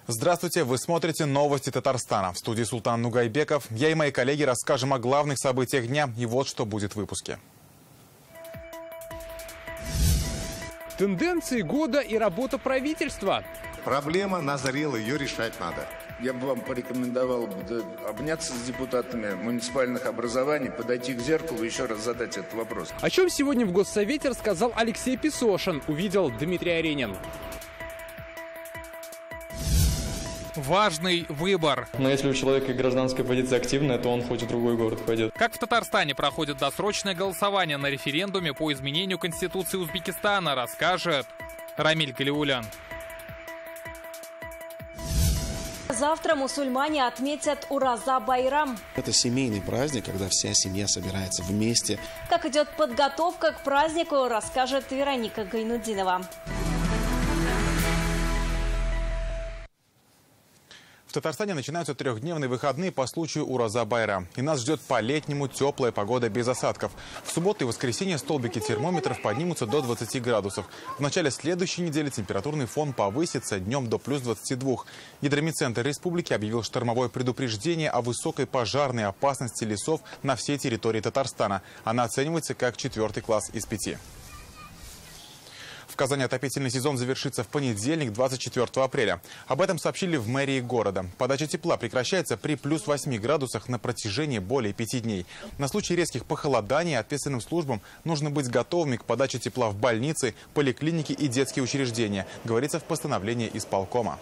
Здравствуйте, вы смотрите новости Татарстана. В студии Султан Нугайбеков. Я и мои коллеги расскажем о главных событиях дня. И вот что будет в выпуске. Тенденции года и работа правительства. Проблема назрела, ее решать надо. Я бы вам порекомендовал обняться с депутатами муниципальных образований, подойти к зеркалу и еще раз задать этот вопрос. О чем сегодня в Госсовете рассказал Алексей Песошин, увидел Дмитрий Аренин. Важный выбор. Но если у человека гражданская позиция активная, то он хоть в другой город пойдет. Как в Татарстане проходит досрочное голосование на референдуме по изменению Конституции Узбекистана, расскажет Рамиль Галиулян. Завтра мусульмане отметят Ураза-Байрам. Это семейный праздник, когда вся семья собирается вместе. Как идет подготовка к празднику, расскажет Вероника Гайнудинова. В Татарстане начинаются трехдневные выходные по случаю Ураза-Байрам. И нас ждет по-летнему теплая погода без осадков. В субботу и воскресенье столбики термометров поднимутся до 20 градусов. В начале следующей недели температурный фон повысится днем до плюс 22. Гидромедцентр республики объявил штормовое предупреждение о высокой пожарной опасности лесов на всей территории Татарстана. Она оценивается как 4-й класс из 5. В Казани отопительный сезон завершится в понедельник, 24 апреля. Об этом сообщили в мэрии города. Подача тепла прекращается при плюс 8 градусах на протяжении более 5 дней. На случай резких похолоданий ответственным службам нужно быть готовыми к подаче тепла в больницы, поликлиники и детские учреждения, говорится в постановлении исполкома.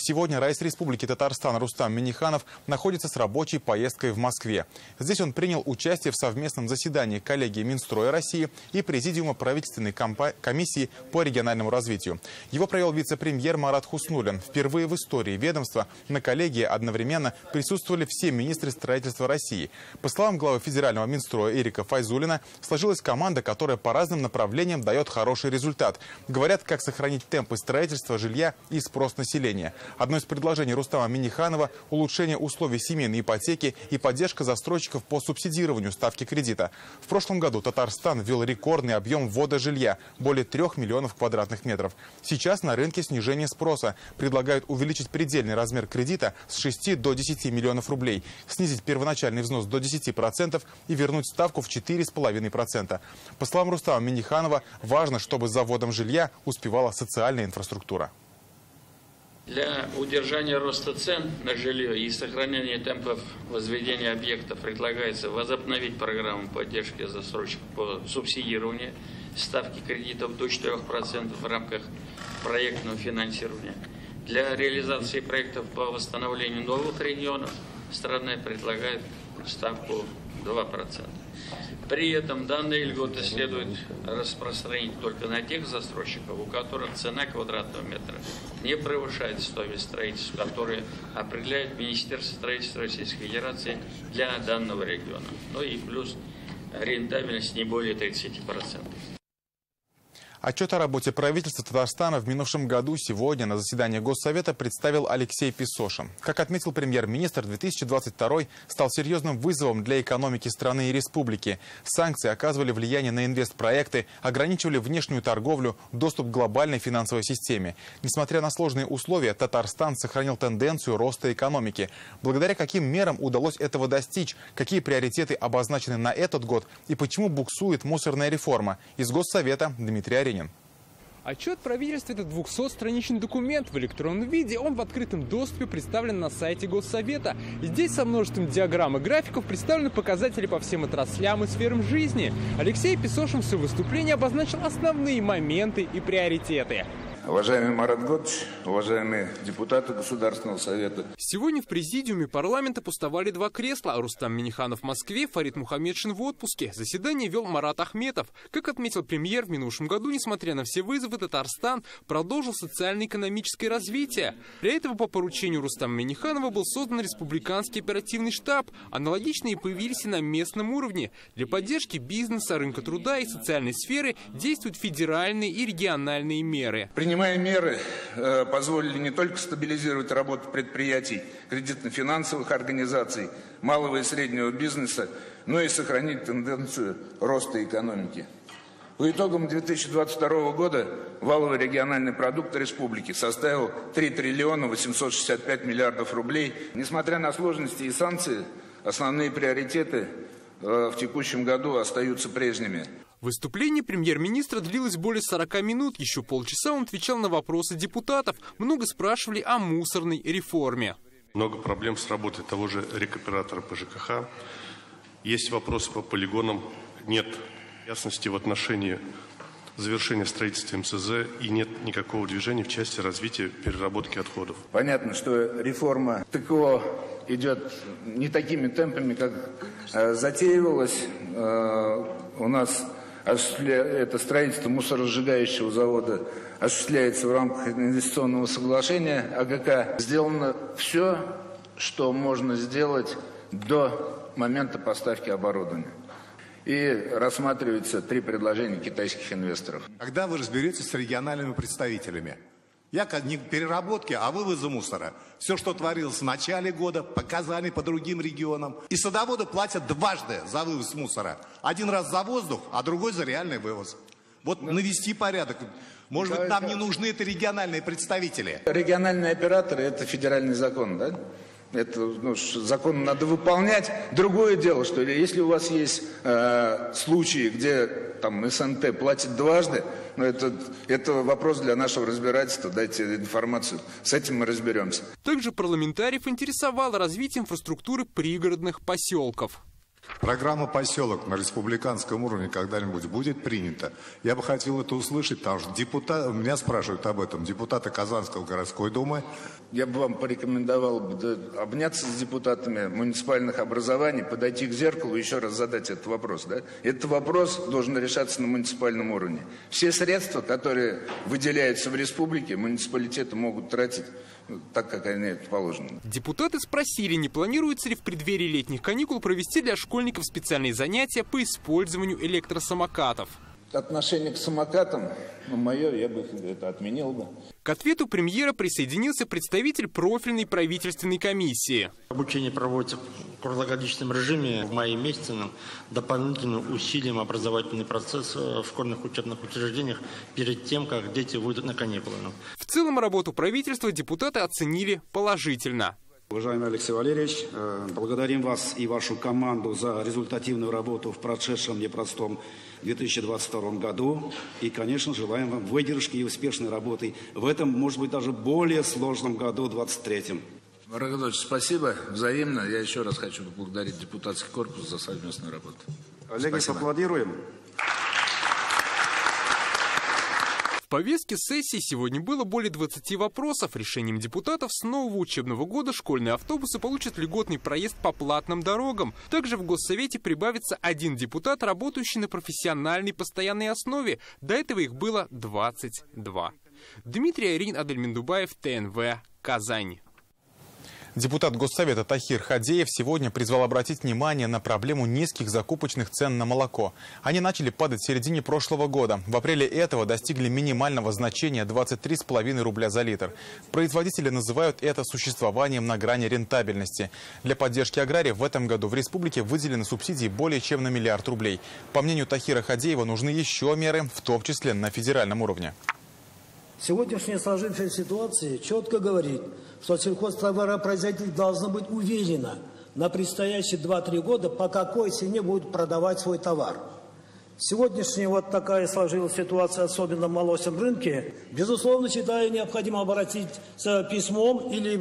Сегодня Раис Республики Татарстан Рустам Минниханов находится с рабочей поездкой в Москве. Здесь он принял участие в совместном заседании коллегии Минстроя России и Президиума правительственной комиссии по региональному развитию. Его провел вице-премьер Марат Хуснуллин. Впервые в истории ведомства на коллегии одновременно присутствовали все министры строительства России. По словам главы федерального Минстроя Эрика Файзуллина, сложилась команда, которая по разным направлениям дает хороший результат. Говорят, как сохранить темпы строительства жилья и спрос населения. Одно из предложений Рустама Минниханова – улучшение условий семейной ипотеки и поддержка застройщиков по субсидированию ставки кредита. В прошлом году Татарстан ввел рекордный объем ввода жилья – более 3 миллионов квадратных метров. Сейчас на рынке снижение спроса. Предлагают увеличить предельный размер кредита с 6 до 10 миллионов рублей, снизить первоначальный взнос до 10% и вернуть ставку в 4,5%. По словам Рустама Минниханова, важно, чтобы за вводом жилья успевала социальная инфраструктура. Для удержания роста цен на жилье и сохранения темпов возведения объектов предлагается возобновить программу поддержки застройщиков по субсидированию ставки кредитов до 4% в рамках проектного финансирования. Для реализации проектов по восстановлению новых регионов страна предлагает ставку 2%. При этом данные льготы следует распространить только на тех застройщиков, у которых цена квадратного метра не превышает стоимость строительства, которые определяет Министерство строительства Российской Федерации для данного региона. Ну и плюс рентабельность не более 30%. Отчет о работе правительства Татарстана в минувшем году сегодня на заседании Госсовета представил Алексей Песошин. Как отметил премьер-министр, 2022 стал серьезным вызовом для экономики страны и республики. Санкции оказывали влияние на инвестпроекты, ограничивали внешнюю торговлю, доступ к глобальной финансовой системе. Несмотря на сложные условия, Татарстан сохранил тенденцию роста экономики. Благодаря каким мерам удалось этого достичь, какие приоритеты обозначены на этот год и почему буксует мусорная реформа? Из Госсовета Дмитрий Аренин. Отчет правительства – это 200-страничный документ в электронном виде. Он в открытом доступе представлен на сайте Госсовета. Здесь со множеством диаграмм и графиков представлены показатели по всем отраслям и сферам жизни. Алексей Песошин в своем выступлении обозначил основные моменты и приоритеты. Уважаемый Марат Годович, уважаемые депутаты Государственного совета. Сегодня в президиуме парламента пустовали 2 кресла. Рустам Минниханов в Москве, Фарид Мухаммедшин в отпуске. Заседание вел Марат Ахметов. Как отметил премьер, в минувшем году, несмотря на все вызовы, Татарстан продолжил социально-экономическое развитие. Для этого по поручению Рустама Минниханова был создан республиканский оперативный штаб. Аналогичные появились и на местном уровне. Для поддержки бизнеса, рынка труда и социальной сферы действуют федеральные и региональные меры. Принимая меры, позволили не только стабилизировать работу предприятий, кредитно-финансовых организаций, малого и среднего бизнеса, но и сохранить тенденцию роста экономики. По итогам 2022 года валовый региональный продукт республики составил 3 триллиона 865 миллиардов рублей. Несмотря на сложности и санкции, основные приоритеты в текущем году остаются прежними. Выступление премьер-министра длилось более 40 минут. Еще полчаса он отвечал на вопросы депутатов. Много спрашивали о мусорной реформе. Много проблем с работой того же рекоператора по ЖКХ. Есть вопросы по полигонам. Нет ясности в отношении завершения строительства МСЗ и нет никакого движения в части развития переработки отходов. Понятно, что реформа ТКО идет не такими темпами, как затеивалось. У нас это строительство мусоросжигающего завода осуществляется в рамках инвестиционного соглашения АГК. Сделано все, что можно сделать до момента поставки оборудования. И рассматриваются 3 предложения китайских инвесторов. Когда вы разберетесь с региональными представителями? Я не к переработке, а вывозу мусора. Все, что творилось в начале года, показали по другим регионам. И садоводы платят дважды за вывоз мусора. Один раз за воздух, а другой за реальный вывоз. Вот навести порядок. Может быть, нам не нужны это региональные представители. Региональные операторы – это федеральный закон, да? Это закон надо выполнять. Другое дело, что если у вас есть случаи, где там СНТ платит дважды, это вопрос для нашего разбирательства. Дайте информацию. С этим мы разберемся. Также парламентариев интересовало развитие инфраструктуры пригородных поселков. Программа «Поселок» на республиканском уровне когда-нибудь будет принята. Я бы хотел это услышать, потому что меня спрашивают об этом депутаты Казанской городской думы. Я бы вам порекомендовал обняться с депутатами муниципальных образований, подойти к зеркалу и еще раз задать этот вопрос. Да? Этот вопрос должен решаться на муниципальном уровне. Все средства, которые выделяются в республике, муниципалитеты могут тратить так, как они это положено. Депутаты спросили, не планируется ли в преддверии летних каникул провести для школьников специальные занятия по использованию электросамокатов. Отношение к самокатам, мое, я бы это отменил бы. К ответу премьера присоединился представитель профильной правительственной комиссии. Обучение проводится в круглогодичном режиме. В мае месяце дополнительным усилием образовательный процесс в школьных учебных учреждениях перед тем, как дети выйдут на каникулы. В целом работу правительства депутаты оценили положительно. Уважаемый Алексей Валерьевич, благодарим вас и вашу команду за результативную работу в прошедшем непростом 2022 году. И, конечно, желаем вам выдержки и успешной работы в этом, может быть, даже более сложном году, 2023. Марат Ильич, спасибо. Взаимно. Я еще раз хочу поблагодарить депутатский корпус за совместную работу. Коллеги, поаплодируем. В повестке сессии сегодня было более 20 вопросов. Решением депутатов с нового учебного года школьные автобусы получат льготный проезд по платным дорогам. Также в Госсовете прибавится 1 депутат, работающий на профессиональной постоянной основе. До этого их было 22. Дмитрий Айрин, Адель Мендубаев, ТНВ, Казань. Депутат Госсовета Тахир Хадеев сегодня призвал обратить внимание на проблему низких закупочных цен на молоко. Они начали падать в середине прошлого года. В апреле этого достигли минимального значения 23,5 рубля за литр. Производители называют это существованием на грани рентабельности. Для поддержки агрария в этом году в республике выделены субсидии более чем на 1 миллиард рублей. По мнению Тахира Хадеева, нужны еще меры, в том числе на федеральном уровне. Сегодняшняя сложившаяся ситуация четко говорит, что сельхозтоваропроизводитель должна быть уверена на предстоящие 2-3 года, по какой цене будет продавать свой товар. Сегодняшняя вот такая сложилась ситуация, особенно в молочном рынке. Безусловно, считаю, необходимо обратиться письмом или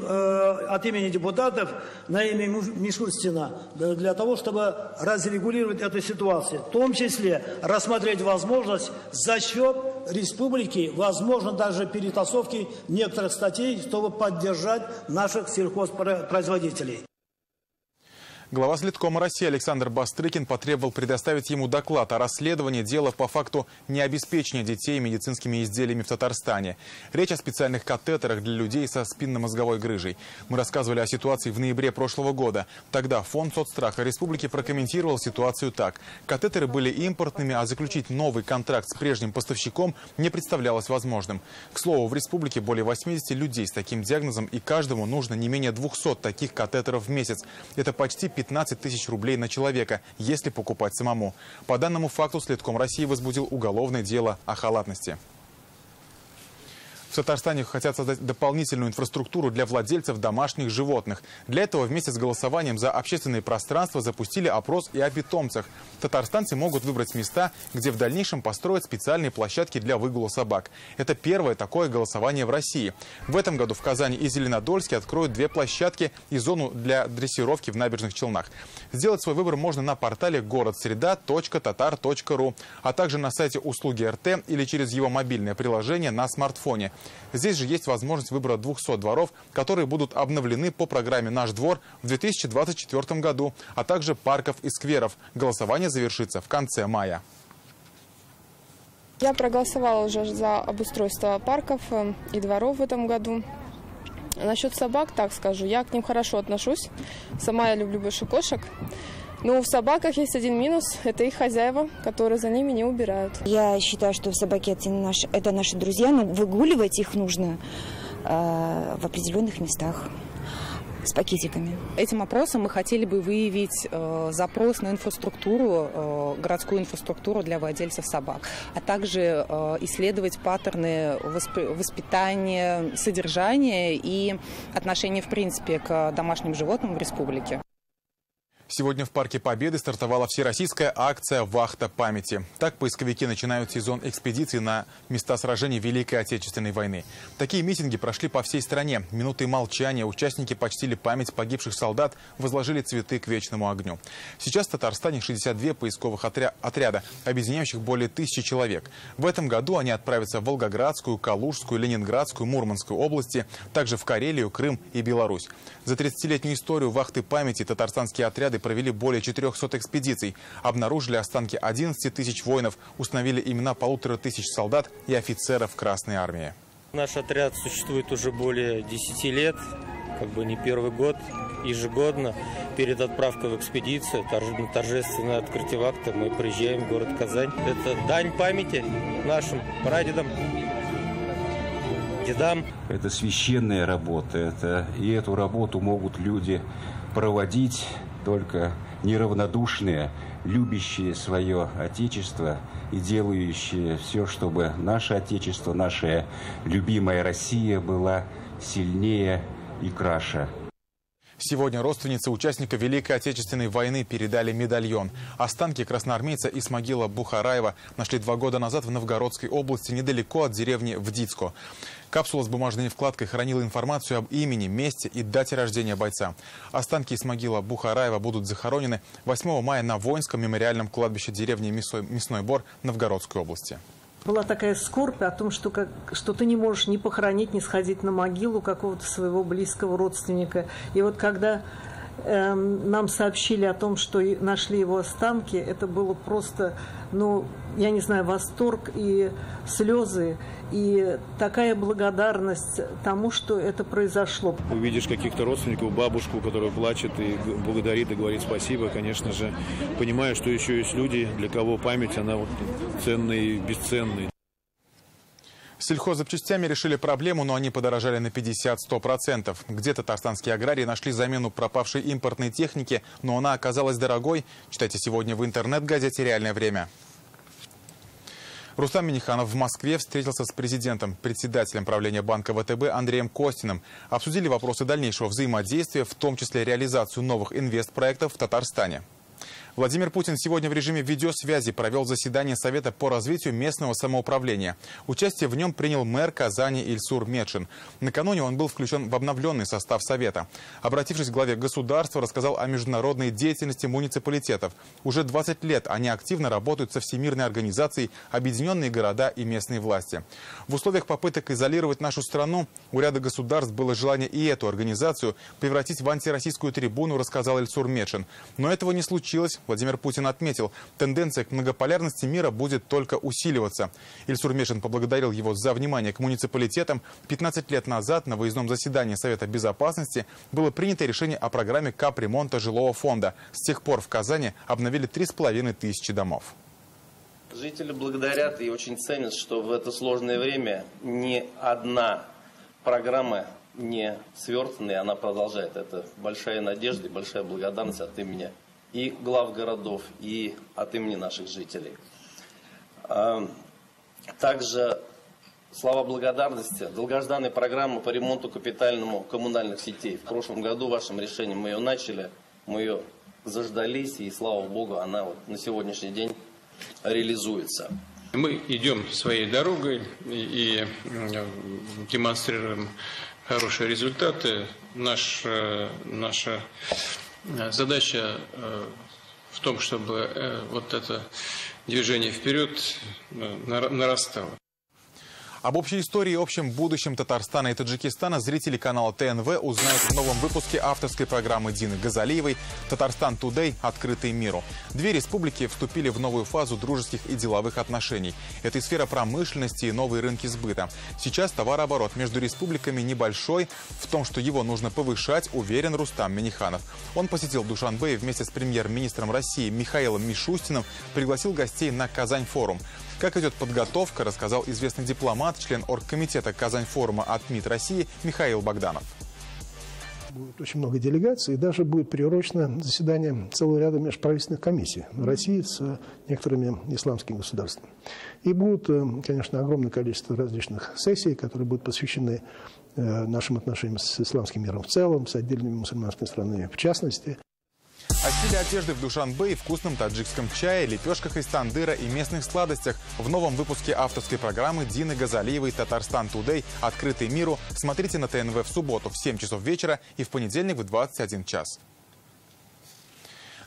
от имени депутатов на имя Мишустина для того, чтобы разрегулировать эту ситуацию. В том числе рассмотреть возможность за счет республики, возможно, даже перетасовки некоторых статей, чтобы поддержать наших сельхозпроизводителей. Глава Следкома России Александр Бастрыкин потребовал предоставить ему доклад о расследовании дела по факту необеспечения детей медицинскими изделиями в Татарстане. Речь о специальных катетерах для людей со спинномозговой грыжей. Мы рассказывали о ситуации в ноябре прошлого года. Тогда Фонд соцстраха республики прокомментировал ситуацию так. Катетеры были импортными, а заключить новый контракт с прежним поставщиком не представлялось возможным. К слову, в республике более 80 людей с таким диагнозом, и каждому нужно не менее 200 таких катетеров в месяц. Это почти 15 тысяч рублей на человека, если покупать самому. По данному факту Следком России возбудил уголовное дело о халатности. В Татарстане хотят создать дополнительную инфраструктуру для владельцев домашних животных. Для этого вместе с голосованием за общественные пространства запустили опрос и о питомцах. Татарстанцы могут выбрать места, где в дальнейшем построят специальные площадки для выгула собак. Это первое такое голосование в России. В этом году в Казани и Зеленодольске откроют 2 площадки и зону для дрессировки в Набережных Челнах. Сделать свой выбор можно на портале городсреда.tatar.ru, а также на сайте услуги РТ или через его мобильное приложение на смартфоне. Здесь же есть возможность выбора 200 дворов, которые будут обновлены по программе «Наш двор» в 2024 году, а также парков и скверов. Голосование завершится в конце мая. Я проголосовала уже за обустройство парков и дворов в этом году. Насчет собак, так скажу, я к ним хорошо отношусь. Сама я люблю больше кошек. Но в собаках есть один минус – это их хозяева, которые за ними не убирают. Я считаю, что собаки – это наши друзья, но выгуливать их нужно в определенных местах с пакетиками. Этим опросом мы хотели бы выявить запрос на инфраструктуру, городскую инфраструктуру для владельцев собак, а также исследовать паттерны воспитания, содержания и отношения в принципе к домашним животным в республике. Сегодня в Парке Победы стартовала всероссийская акция «Вахта памяти». Так поисковики начинают сезон экспедиций на места сражений Великой Отечественной войны. Такие митинги прошли по всей стране. Минутой молчания участники почтили память погибших солдат, возложили цветы к вечному огню. Сейчас в Татарстане 62 поисковых отряда, объединяющих более 1000 человек. В этом году они отправятся в Волгоградскую, Калужскую, Ленинградскую, Мурманскую области, также в Карелию, Крым и Беларусь. За 30-летнюю историю «Вахты памяти» татарстанские отряды провели более 400 экспедиций, обнаружили останки 11 тысяч воинов, установили имена 1500 солдат и офицеров Красной армии. Наш отряд существует уже более 10 лет, не первый год. Ежегодно перед отправкой в экспедицию, торжественное открытие вахты, мы приезжаем в город Казань. Это дань памяти нашим прадедам, дедам. Это священная работа, и эту работу могут люди проводить только неравнодушные, любящие свое Отечество и делающие все, чтобы наше Отечество, наша любимая Россия была сильнее и краше. Сегодня родственницы участника Великой Отечественной войны передали медальон. Останки красноармейца Исмагила Бухараева нашли 2 года назад в Новгородской области, недалеко от деревни Вдицко. Капсула с бумажной вкладкой хранила информацию об имени, месте и дате рождения бойца. Останки Исмагила Бухараева будут захоронены 8 мая на воинском мемориальном кладбище деревни Мясной Бор Новгородской области. Была такая скорбь о том, что ты не можешь ни похоронить, ни сходить на могилу какого-то своего близкого родственника. И вот когда нам сообщили о том, что нашли его останки, это было просто, я не знаю, восторг и слезы, и такая благодарность тому, что это произошло. Увидишь каких-то родственников, бабушку, которая плачет и благодарит, и говорит спасибо, конечно же, понимая, что еще есть люди, для кого память, она ценная и бесценная. С сельхоззапчастями решили проблему, но они подорожали на 50–100%. Где-то татарстанские аграрии нашли замену пропавшей импортной техники, но она оказалась дорогой. Читайте сегодня в интернет-газете «Реальное время». Рустам Минниханов в Москве встретился с президентом, председателем правления банка ВТБ Андреем Костиным. Обсудили вопросы дальнейшего взаимодействия, в том числе реализацию новых инвестпроектов в Татарстане. Владимир Путин сегодня в режиме видеосвязи провел заседание Совета по развитию местного самоуправления. Участие в нем принял мэр Казани Ильсур Метшин. Накануне он был включен в обновленный состав Совета. Обратившись к главе государства, рассказал о международной деятельности муниципалитетов. Уже 20 лет они активно работают со Всемирной организацией «Объединенные города и местные власти». В условиях попыток изолировать нашу страну у ряда государств было желание и эту организацию превратить в антироссийскую трибуну, рассказал Ильсур Метшин. Но этого не случилось. Владимир Путин отметил, тенденция к многополярности мира будет только усиливаться. Ильсур Метшин поблагодарил его за внимание к муниципалитетам. 15 лет назад на выездном заседании Совета Безопасности было принято решение о программе капремонта жилого фонда. С тех пор в Казани обновили 3500 домов. Жители благодарят и очень ценят, что в это сложное время ни одна программа не свертанной, она продолжает. Это большая надежда и большая благодарность от имени и глав городов, и от имени наших жителей. Также слова благодарности. Долгожданная программа по ремонту капитальному коммунальных сетей. В прошлом году вашим решением мы ее начали, мы ее заждались, и слава богу, она вот на сегодняшний день реализуется. Мы идем своей дорогой и демонстрируем хорошие результаты. Наша задача в том, чтобы вот это движение вперед нарастало. Об общей истории и общем будущем Татарстана и Таджикистана зрители канала ТНВ узнают в новом выпуске авторской программы Дины Газалиевой «Татарстан Тудей. Открытый миру». Две республики вступили в новую фазу дружеских и деловых отношений. Это и сфера промышленности, и новые рынки сбыта. Сейчас товарооборот между республиками небольшой. В том, что его нужно повышать, уверен Рустам Минниханов. Он посетил Душанбе и вместе с премьер-министром России Михаилом Мишустиным пригласил гостей на Казань-форум. Как идет подготовка, рассказал известный дипломат, член оргкомитета Казань-форума от МИД России Михаил Богданов. Будет очень много делегаций, и даже будет приурочено заседание целого ряда межправительственных комиссий в России с некоторыми исламскими государствами. И будет, конечно, огромное количество различных сессий, которые будут посвящены нашим отношениям с исламским миром в целом, с отдельными мусульманскими странами в частности. О стиле одежды в Душанбе и вкусном таджикском чае, лепешках из тандыра и местных сладостях в новом выпуске авторской программы Дины Газалиевой «Татарстан Тудей. Открытый миру» смотрите на ТНВ в субботу в 7 часов вечера и в понедельник в 21 час.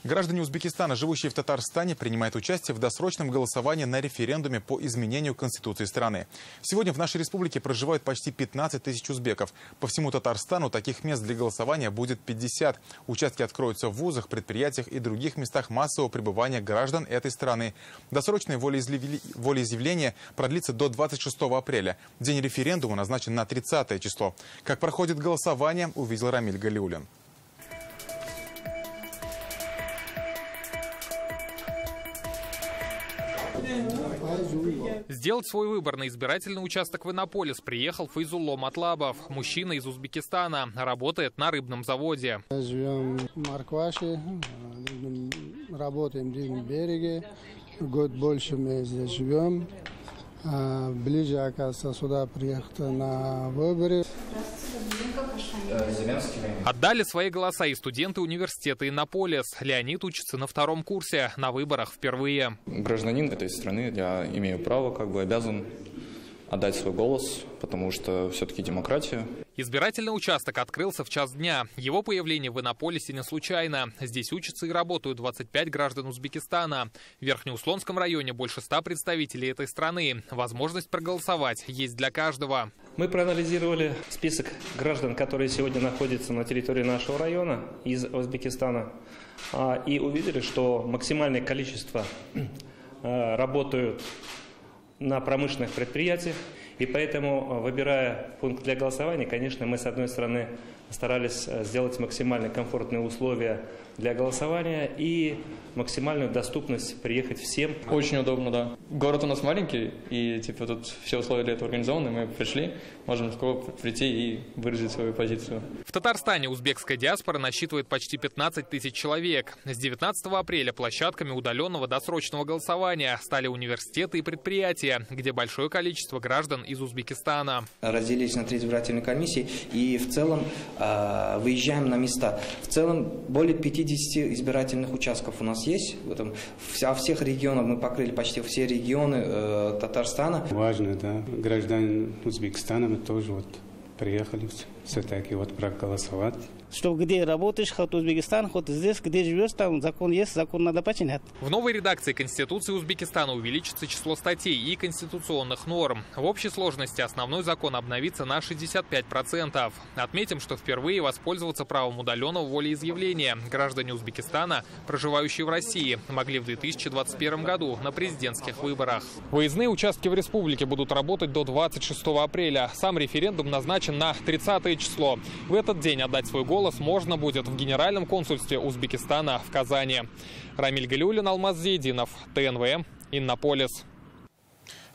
Граждане Узбекистана, живущие в Татарстане, принимают участие в досрочном голосовании на референдуме по изменению Конституции страны. Сегодня в нашей республике проживают почти 15 тысяч узбеков. По всему Татарстану таких мест для голосования будет 50. Участки откроются в вузах, предприятиях и других местах массового пребывания граждан этой страны. Досрочное волеизъявление продлится до 26 апреля. День референдума назначен на 30 число. Как проходит голосование, увидел Рамиль Галиуллин. Сделать свой выбор на избирательный участок в Иннополис приехал Файзулло Матлабов. Мужчина из Узбекистана, работает на рыбном заводе. Живем в Маркваше, работаем в Длинном береге. Год больше мы здесь живем. Ближе, оказывается, сюда приехал на выборы. Отдали свои голоса и студенты университета Иннополис. Леонид учится на 2-м курсе, на выборах впервые. Гражданин этой страны, я имею право, обязан отдать свой голос, потому что все-таки демократия. Избирательный участок открылся в час дня. Его появление в Иннополисе не случайно. Здесь учатся и работают 25 граждан Узбекистана. В Верхнеуслонском районе больше 100 представителей этой страны. Возможность проголосовать есть для каждого. Мы проанализировали список граждан, которые сегодня находятся на территории нашего района из Узбекистана, и увидели, что максимальное количество работают на промышленных предприятиях. И поэтому, выбирая пункт для голосования, конечно, мы, с одной стороны, старались сделать максимально комфортные условия для голосования и максимальную доступность приехать всем. Очень удобно, да. Город у нас маленький, и тут все условия для этого организованы. Мы пришли, можем легко прийти и выразить свою позицию. В Татарстане узбекская диаспора насчитывает почти 15 тысяч человек. С 19 апреля площадками удаленного досрочного голосования стали университеты и предприятия, где большое количество граждан из Узбекистана. Разделились на 3 избирательные комиссии и в целом выезжаем на места. В целом более 50 избирательных участков у нас есть. Во всех регионах мы покрыли почти все регионы Татарстана. Важно, да. Граждане Узбекистана мы тоже приехали все-таки проголосовать. Что где работаешь, хоть Узбекистан, хоть здесь, где живешь, там закон есть, закон надо починять. В новой редакции Конституции Узбекистана увеличится число статей и конституционных норм. В общей сложности основной закон обновится на 65%. Отметим, что впервые воспользоваться правом удаленного волеизъявления граждане Узбекистана, проживающие в России, могли в 2021 году на президентских выборах. Выездные участки в республике будут работать до 26 апреля. Сам референдум назначен на 30 число. В этот день отдать свой голос можно будет в Генеральном консульстве Узбекистана в Казани. Рамиль Галиуллин, Алмаз Зейдинов, ТНВ, Иннополис.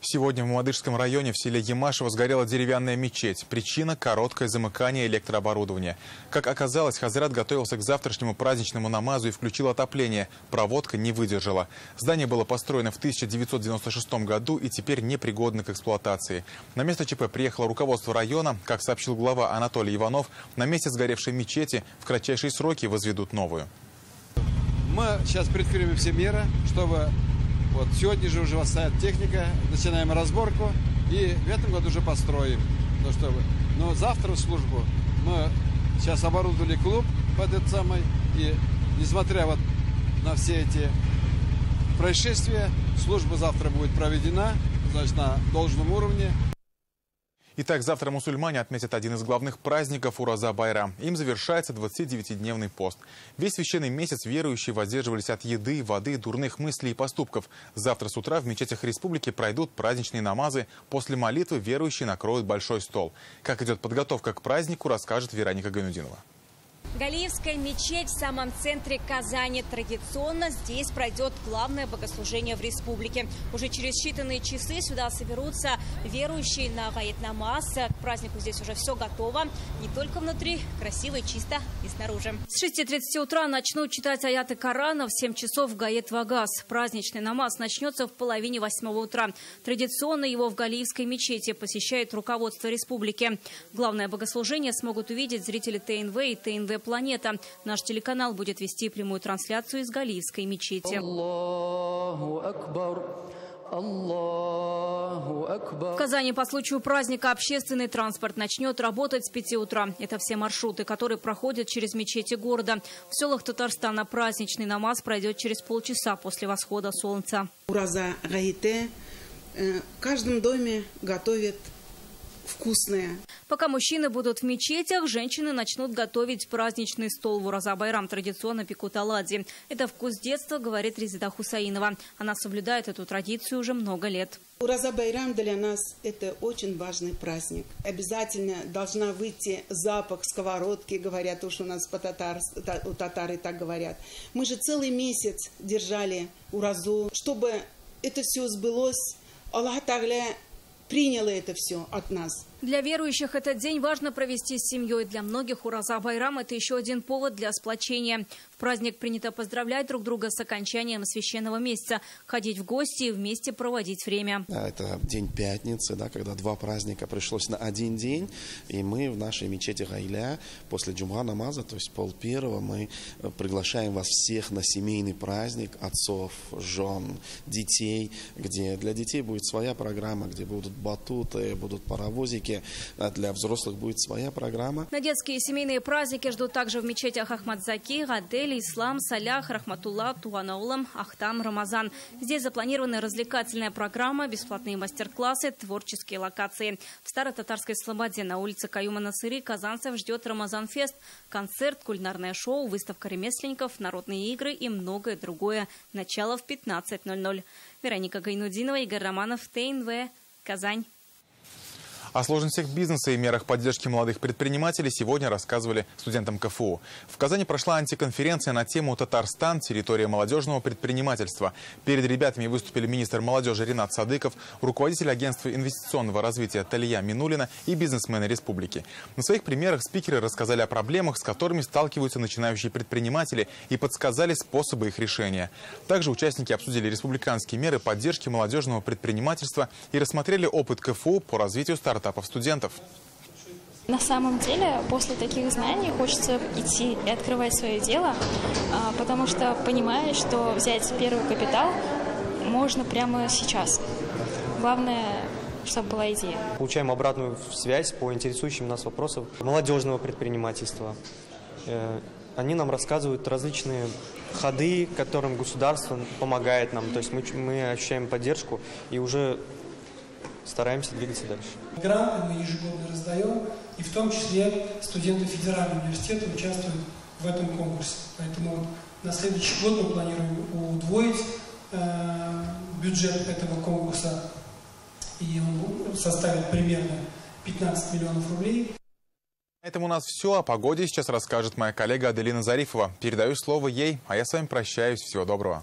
Сегодня в Мамадышском районе в селе Ямашево сгорела деревянная мечеть. Причина – короткое замыкание электрооборудования. Как оказалось, хазрат готовился к завтрашнему праздничному намазу и включил отопление. Проводка не выдержала. Здание было построено в 1996 году и теперь непригодно к эксплуатации. На место ЧП приехало руководство района. Как сообщил глава Анатолий Иванов, на месте сгоревшей мечети в кратчайшие сроки возведут новую. Мы сейчас предпримем все меры, чтобы... Вот сегодня же уже восстает техника, начинаем разборку и в этом году уже построим. Но завтра в службу мы сейчас оборудовали клуб под этот самый, и несмотря вот на все эти происшествия, служба завтра будет проведена, значит, на должном уровне. Итак, завтра мусульмане отметят один из главных праздников Ураза-Байрам. Им завершается 29-дневный пост. Весь священный месяц верующие воздерживались от еды, воды, дурных мыслей и поступков. Завтра с утра в мечетях республики пройдут праздничные намазы. После молитвы верующие накроют большой стол. Как идет подготовка к празднику, расскажет Вероника Гайнудинова. Галиевская мечеть в самом центре Казани. Традиционно здесь пройдет главное богослужение в республике. Уже через считанные часы сюда соберутся верующие на гаит-намаз. К празднику здесь уже все готово. Не только внутри, красиво и чисто и снаружи. С 6:30 утра начнут читать аяты Корана. В 7 часов в гаит-вагаз. Праздничный намаз начнется в половине 8 утра. Традиционно его в Галиевской мечети посещает руководство республики. Главное богослужение смогут увидеть зрители ТНВ и ТНВ «Планета». Наш телеканал будет вести прямую трансляцию из Галиевской мечети. В Казани по случаю праздника общественный транспорт начнет работать с 5 утра. Это все маршруты, которые проходят через мечети города. В селах Татарстана праздничный намаз пройдет через полчаса после восхода солнца. Ураза гаите в каждом доме готовят вкусное. Пока мужчины будут в мечетях, женщины начнут готовить праздничный стол. В Ураза-Байрам традиционно пекут оладьи. Это вкус детства, говорит Резида Хусаинова. Она соблюдает эту традицию уже много лет. Ураза-Байрам для нас это очень важный праздник. Обязательно должна выйти запах сковородки, говорят уж у нас у татары так говорят. Мы же целый месяц держали уразу, чтобы это все сбылось. Аллах Тааля приняла это все от нас. Для верующих этот день важно провести с семьей. Для многих Ураза-Байрам – это еще один повод для сплочения. В праздник принято поздравлять друг друга с окончанием священного месяца, ходить в гости и вместе проводить время. Это день пятницы, когда два праздника пришлось на один день. И мы в нашей мечети Гайля после джумга намаза, то есть 12:30, мы приглашаем вас всех на семейный праздник отцов, жен, детей, где для детей будет своя программа, где будут батуты, будут паровозики. А для взрослых будет своя программа. На детские и семейные праздники ждут также в мечетях Ахмадзаки, Гадель, Ислам, Салях, Рахматулла, Туанаулам, Ахтам, Рамазан. Здесь запланирована развлекательная программа, бесплатные мастер-классы, творческие локации. В Старо-Татарской Слободе на улице Каюма-Насыри казанцев ждет Рамазан-фест. Концерт, кулинарное шоу, выставка ремесленников, народные игры и многое другое. Начало в 15:00. Вероника Гайнудинова, Игорь Романов, ТНВ, Казань. О сложностях бизнеса и мерах поддержки молодых предпринимателей сегодня рассказывали студентам КФУ. В Казани прошла антиконференция на тему «Татарстан. Территория молодежного предпринимательства». Перед ребятами выступили министр молодежи Ринат Садыков, руководитель агентства инвестиционного развития Талия Минулина и бизнесмены республики. На своих примерах спикеры рассказали о проблемах, с которыми сталкиваются начинающие предприниматели, и подсказали способы их решения. Также участники обсудили республиканские меры поддержки молодежного предпринимательства и рассмотрели опыт КФУ по развитию стартапов студентов. На самом деле, после таких знаний хочется идти и открывать свое дело, потому что понимаешь, что взять первый капитал можно прямо сейчас. Главное, чтобы была идея. Получаем обратную связь по интересующим нас вопросам молодежного предпринимательства. Они нам рассказывают различные ходы, которым государство помогает нам. То есть мы ощущаем поддержку и уже стараемся двигаться дальше. Гранты мы ежегодно раздаем, и в том числе студенты федерального университета участвуют в этом конкурсе. Поэтому на следующий год мы планируем удвоить бюджет этого конкурса, и он составит примерно 15 миллионов рублей. На этом у нас все. О погоде сейчас расскажет моя коллега Аделина Зарифова. Передаю слово ей, а я с вами прощаюсь. Всего доброго.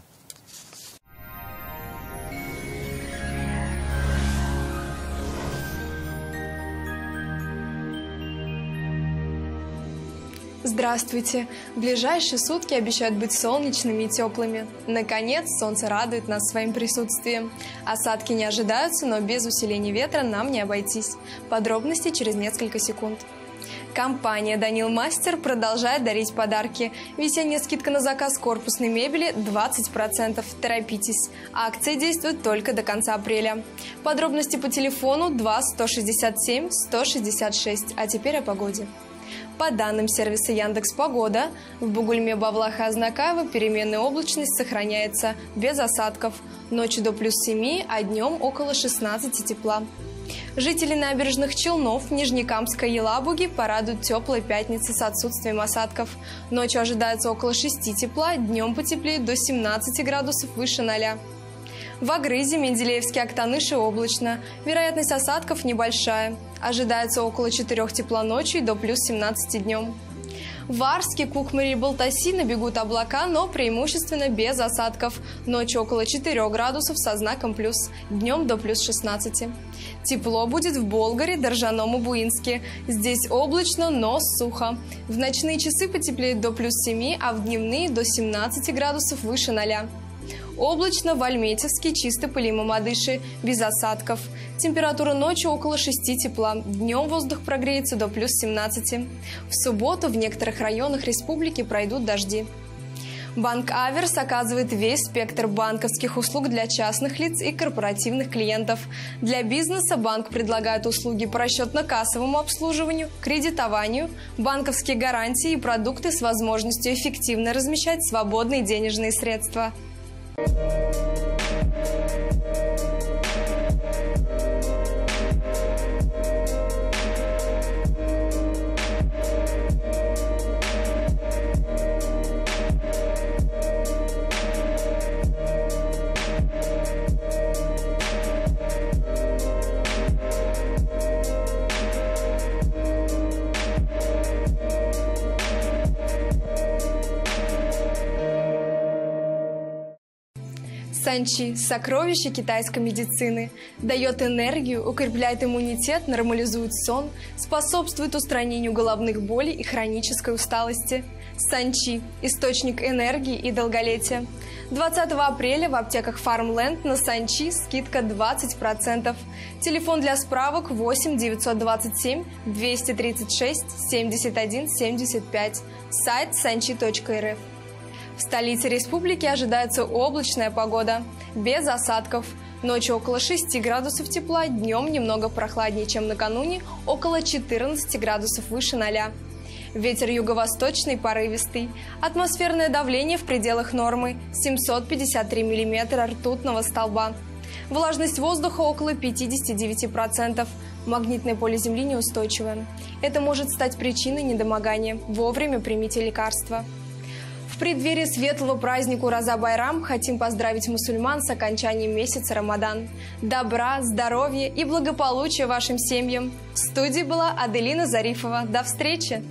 Здравствуйте! Ближайшие сутки обещают быть солнечными и теплыми. Наконец, солнце радует нас своим присутствием. Осадки не ожидаются, но без усиления ветра нам не обойтись. Подробности через несколько секунд. Компания «Данил Мастер» продолжает дарить подарки. Весенняя скидка на заказ корпусной мебели 20%. Торопитесь. Акция действует только до конца апреля. Подробности по телефону 2 167 166. А теперь о погоде. По данным сервиса Яндекс.Погода, в Бугульме, Бавлах и Азнакаево переменная облачность сохраняется без осадков. Ночью до +7, а днем около 16 тепла. Жители набережных Челнов, Нижнекамска и Елабуги порадуют теплой пятницы с отсутствием осадков. Ночью ожидается около 6 тепла, днем потеплеет до 17 градусов выше 0. В Агрызе, Менделеевске, Актаныше облачно. Вероятность осадков небольшая. Ожидается около 4 тепла ночью и до +17 днем. В Арске, Кукмаре и Балтаси набегут облака, но преимущественно без осадков. Ночью около 4 градусов со знаком плюс, днем до +16. Тепло будет в Болгаре, Доржаном и Буинске. Здесь облачно, но сухо. В ночные часы потеплеет до +7, а в дневные до 17 градусов выше 0. Облачно в Альметьевске, Чистополе и Мамадыше, без осадков. Температура ночью около 6 тепла, днем воздух прогреется до +17. В субботу в некоторых районах республики пройдут дожди. Банк Аверс оказывает весь спектр банковских услуг для частных лиц и корпоративных клиентов. Для бизнеса банк предлагает услуги по расчетно-кассовому обслуживанию, кредитованию, банковские гарантии и продукты с возможностью эффективно размещать свободные денежные средства. Санчи – сокровище китайской медицины. Дает энергию, укрепляет иммунитет, нормализует сон, способствует устранению головных болей и хронической усталости. Санчи – источник энергии и долголетия. 20 апреля в аптеках Farmland на Санчи скидка 20%. Телефон для справок 8 927 236 71 75. Сайт sanchi.rf. В столице республики ожидается облачная погода, без осадков. Ночью около 6 градусов тепла, днем немного прохладнее, чем накануне, около 14 градусов выше 0. Ветер юго-восточный, порывистый. Атмосферное давление в пределах нормы, 753 мм ртутного столба. Влажность воздуха около 59%. Магнитное поле Земли неустойчивое. Это может стать причиной недомогания. Вовремя примите лекарства. В преддверии светлого праздника Ураза-Байрам хотим поздравить мусульман с окончанием месяца Рамадан. Добра, здоровья и благополучия вашим семьям. В студии была Аделина Зарифова. До встречи!